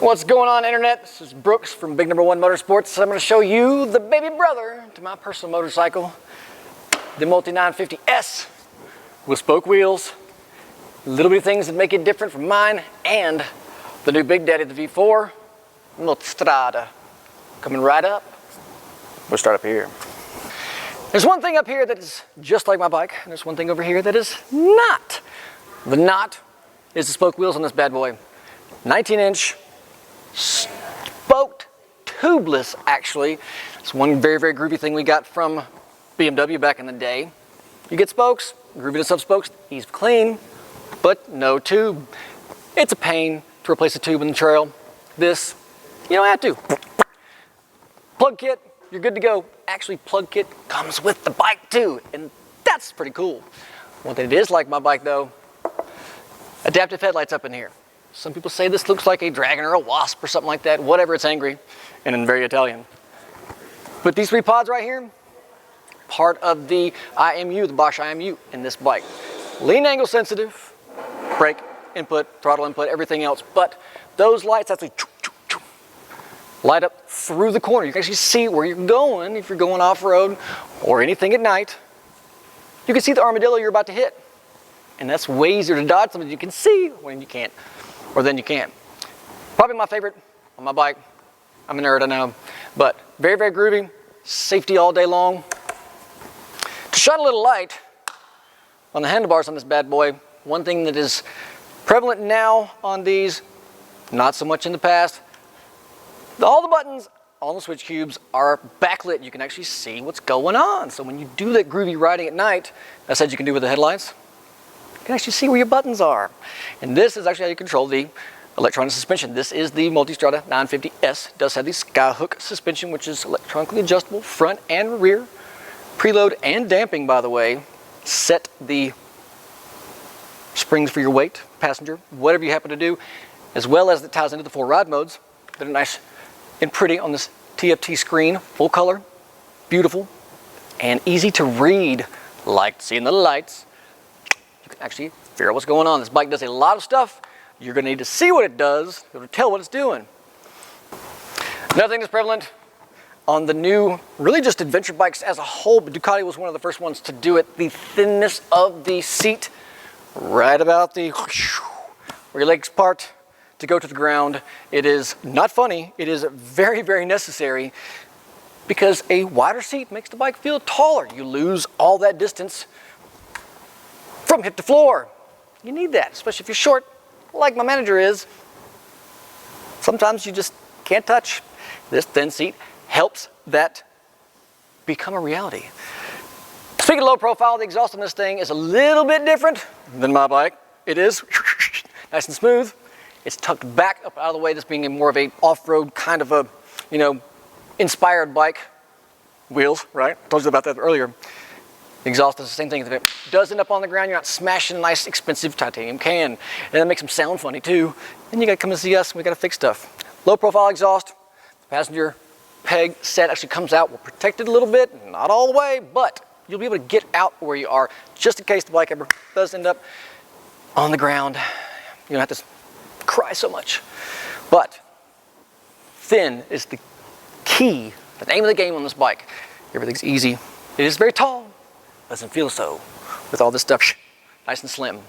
What's going on, Internet? This is Brooks from Big Number 1 Motorsports. I'm going to show you the baby brother to my personal motorcycle, the Multi 950S with spoke wheels. Little bit of things that make it different from mine, and the new Big Daddy, the V4 Multistrada, coming right up. We'll start up here. There's one thing up here that is just like my bike, and there's one thing over here that is not. The not is the spoke wheels on this bad boy. 19-inch, spoked, tubeless actually. It's one very, very groovy thing we got from BMW back in the day. You get spokes, grooviness of spokes, easy to clean, but no tube. It's a pain to replace a tube in the trail. This, you don't have to. Plug kit, you're good to go. Actually, plug kit comes with the bike too, and that's pretty cool. One thing it is like my bike though, adaptive headlights up in here. Some people say this looks like a dragon or a wasp or something like that, whatever, it's angry and in very Italian. But these three pods right here, part of the IMU, the Bosch IMU in this bike. Lean angle sensitive, brake input, throttle input, everything else, but those lights actually light up through the corner. You can actually see where you're going if you're going off-road or anything at night. You can see the armadillo you're about to hit. And that's way easier to dodge something you can see when you can't, or then you can't. Probably my favorite on my bike. I'm a nerd, I know, but very, very groovy. Safety all day long. To shine a little light on the handlebars on this bad boy, one thing that is prevalent now on these, not so much in the past, all the buttons on the switch cubes are backlit. You can actually see what's going on. So when you do that groovy riding at night, I said you can do with the headlights, you can actually see where your buttons are. And this is actually how you control the electronic suspension. This is the Multistrada 950S. It does have the skyhook suspension, which is electronically adjustable front and rear. Preload and damping, by the way. Set the springs for your weight, passenger, whatever you happen to do, as well as it ties into the 4 ride modes that are nice and pretty on this TFT screen, full color, beautiful, and easy to read, like seeing the lights. You can actually figure out what's going on. This bike does a lot of stuff. You're going to need to see what it does to tell what it's doing. Another thing that's prevalent on the new, really just adventure bikes as a whole, but Ducati was one of the first ones to do it, the thinness of the seat, right about the where your legs part to go to the ground. It is not funny, it is very, very necessary, because a wider seat makes the bike feel taller. You lose all that distance from hip to floor. You need that, especially if you're short, like my manager is. Sometimes you just can't touch. This thin seat helps that become a reality. Speaking of low profile, the exhaust on this thing is a little bit different than my bike. It is nice and smooth. It's tucked back up out of the way, this being more of a off-road kind of a, inspired bike. Wheels, right? I told you about that earlier. The exhaust is the same thing. If it does end up on the ground, you're not smashing a nice, expensive titanium can. And that makes them sound funny too. And you gotta come and see us, we gotta fix stuff. Low profile exhaust. The passenger peg set actually comes out. We'll protect it a little bit, not all the way, but you'll be able to get out where you are, just in case the bike ever does end up on the ground. You don't have to cry so much. But thin is the key, the name of the game on this bike. Everything's easy. It is very tall. Doesn't feel so with all this stuff nice and slim.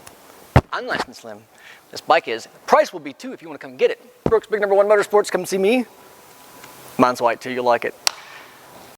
I'm nice and slim. This bike is. The price will be too if you want to come get it. Brooks, Big Number 1 Motorsports, come see me. Mine's white too, you'll like it.